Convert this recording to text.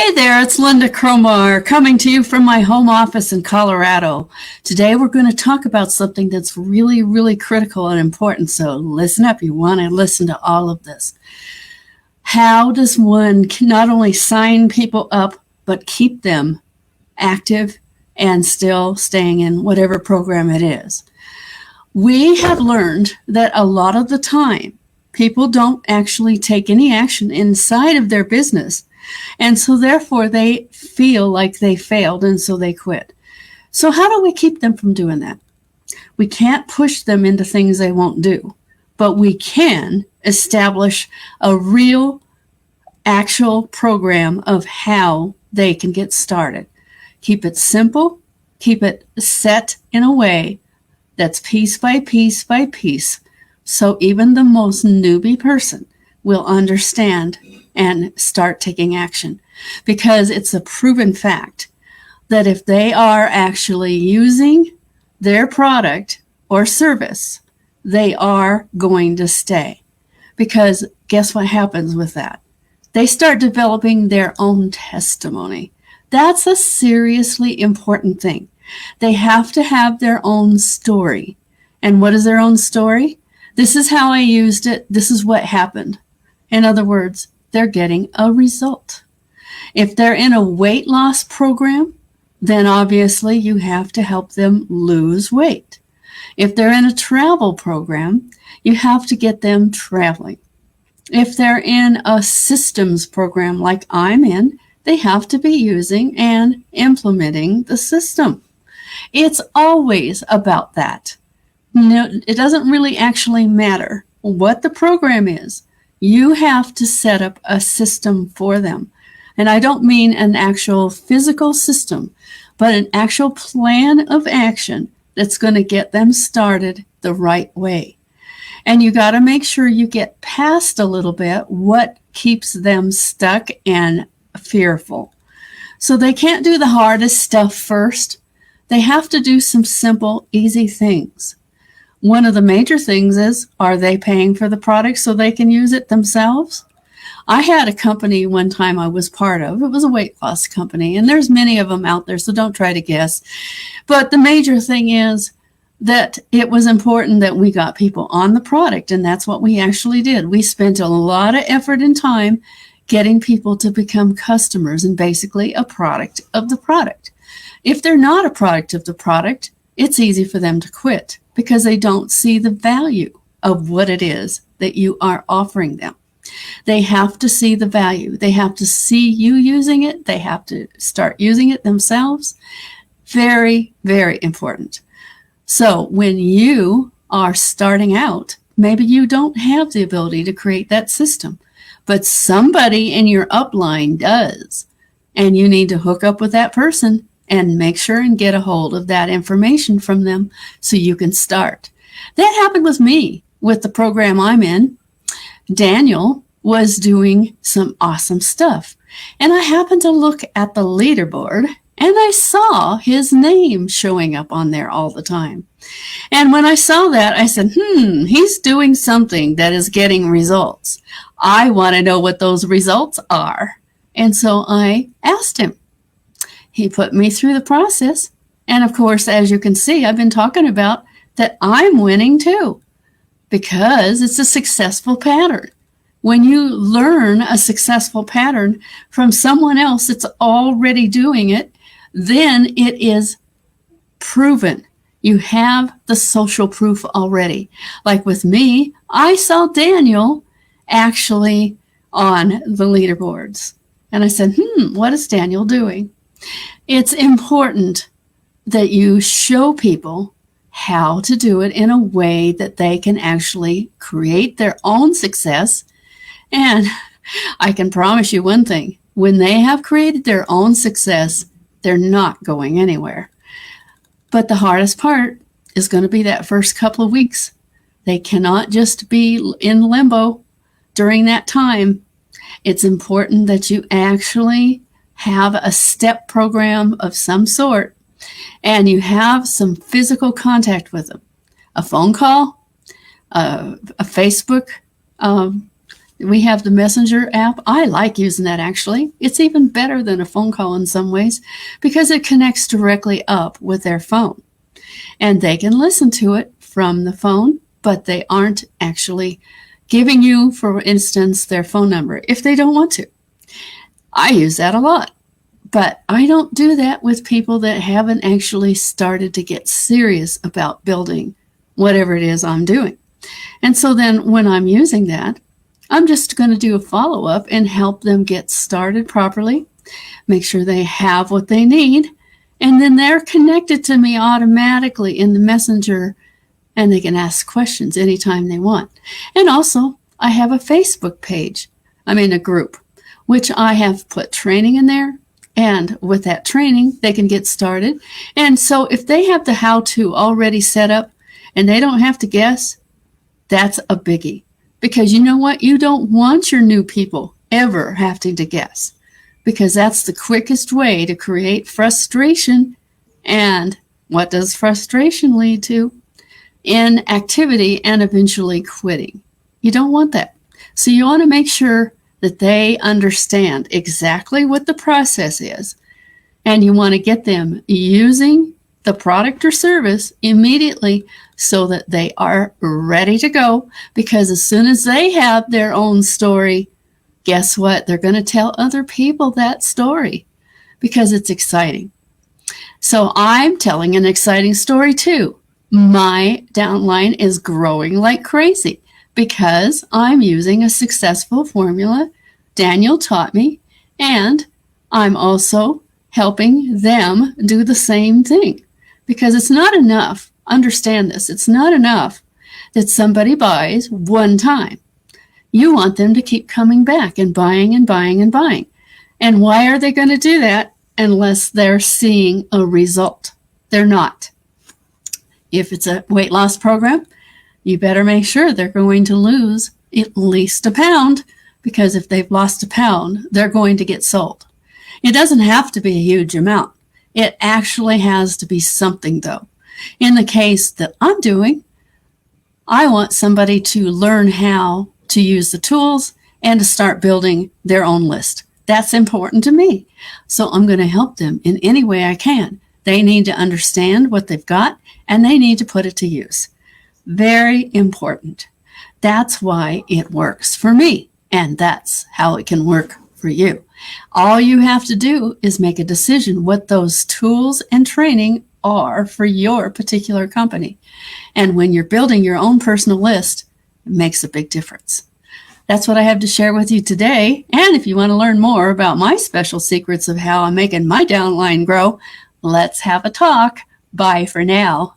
Hey there, it's Linda Cromar coming to you from my home office in Colorado. Today we're going to talk about something that's really, really critical and important. So listen up. You want to listen to all of this. How does one not only sign people up, but keep them active and still staying in whatever program it is? We have learned that a lot of the time, people don't actually take any action inside of their business. And so therefore they feel like they failed and so they quit. So how do we keep them from doing that? We can't push them into things they won't do, but we can establish a real, actual program of how they can get started. Keep it simple, keep it set in a way that's piece by piece by piece, so even the most newbie person will understand and start taking action, because it's a proven fact that if they are actually using their product or service, they are going to stay. Because guess what happens with that? They start developing their own testimony. That's a seriously important thing. They have to have their own story. And what is their own story? This is how I used it. This is what happened. In other words, they're getting a result. If they're in a weight loss program, then obviously you have to help them lose weight. If they're in a travel program, you have to get them traveling. If they're in a systems program like I'm in, they have to be using and implementing the system. It's always about that. No, it doesn't really actually matter what the program is. You have to set up a system for them. And I don't mean an actual physical system, but an actual plan of action that's going to get them started the right way. And you got to make sure you get past a little bit what keeps them stuck and fearful. So they can't do the hardest stuff first. They have to do some simple, easy things. One of the major things is, are they paying for the product so they can use it themselves? I had a company one time I was part of. It was a weight loss company, and there's many of them out there, so don't try to guess. But the major thing is that it was important that we got people on the product, and that's what we actually did. We spent a lot of effort and time getting people to become customers and basically a product of the product. If they're not a product of the product, it's easy for them to quit because they don't see the value of what it is that you are offering them. They have to see the value. They have to see you using it. They have to start using it themselves. Very, very important. So when you are starting out, maybe you don't have the ability to create that system, but somebody in your upline does. And you need to hook up with that person and make sure and get a hold of that information from them so you can start. That happened with me with the program I'm in. Daniel was doing some awesome stuff. And I happened to look at the leaderboard and I saw his name showing up on there all the time. And when I saw that, I said, he's doing something that is getting results. I want to know what those results are. And so I asked him. He put me through the process. And of course, as you can see, I've been talking about that I'm winning too, because it's a successful pattern. When you learn a successful pattern from someone else that's already doing it, then it is proven. You have the social proof already. Like with me, I saw Daniel actually on the leaderboards. And I said, what is Daniel doing? It's important that you show people how to do it in a way that they can actually create their own success. And I can promise you one thing, when they have created their own success, they're not going anywhere. But the hardest part is going to be that first couple of weeks. They cannot just be in limbo during that time. It's important that you actually have a step program of some sort and you have some physical contact with them. A phone call, a Facebook We have the Messenger app. I like using that actually. It's even better than a phone call in some ways because it connects directly up with their phone. And they can listen to it from the phone, but they aren't actually giving you, for instance, their phone number if they don't want to. I use that a lot, but I don't do that with people that haven't actually started to get serious about building whatever it is I'm doing. And so then when I'm using that, I'm just going to do a follow-up and help them get started properly, make sure they have what they need, and then they're connected to me automatically in the Messenger, and they can ask questions anytime they want. And also, I have a Facebook page, a group, which I have put training in there. And with that training, they can get started. And so if they have the how-to already set up and they don't have to guess, that's a biggie. Because you know what? You don't want your new people ever having to guess, because that's the quickest way to create frustration. And what does frustration lead to? Inactivity and eventually quitting. You don't want that. So you want to make sure that they understand exactly what the process is, and you want to get them using the product or service immediately so that they are ready to go, because as soon as they have their own story, guess what? They're going to tell other people that story because it's exciting. So I'm telling an exciting story too. My downline is growing like crazy because I'm using a successful formula Daniel taught me, and I'm also helping them do the same thing. Because it's not enough, understand this, it's not enough that somebody buys one time. You want them to keep coming back and buying and buying and buying. And why are they going to do that unless they're seeing a result? They're not. If it's a weight loss program, you better make sure they're going to lose at least a pound, because if they've lost a pound, they're going to get sold. It doesn't have to be a huge amount. It actually has to be something, though. In the case that I'm doing, I want somebody to learn how to use the tools and to start building their own list. That's important to me. So I'm going to help them in any way I can. They need to understand what they've got, and they need to put it to use. Very important. That's why it works for me, and that's how it can work for you. All you have to do is make a decision what those tools and training are for your particular company. And when you're building your own personal list, it makes a big difference. That's what I have to share with you today. And if you want to learn more about my special secrets of how I'm making my downline grow, let's have a talk. Bye for now.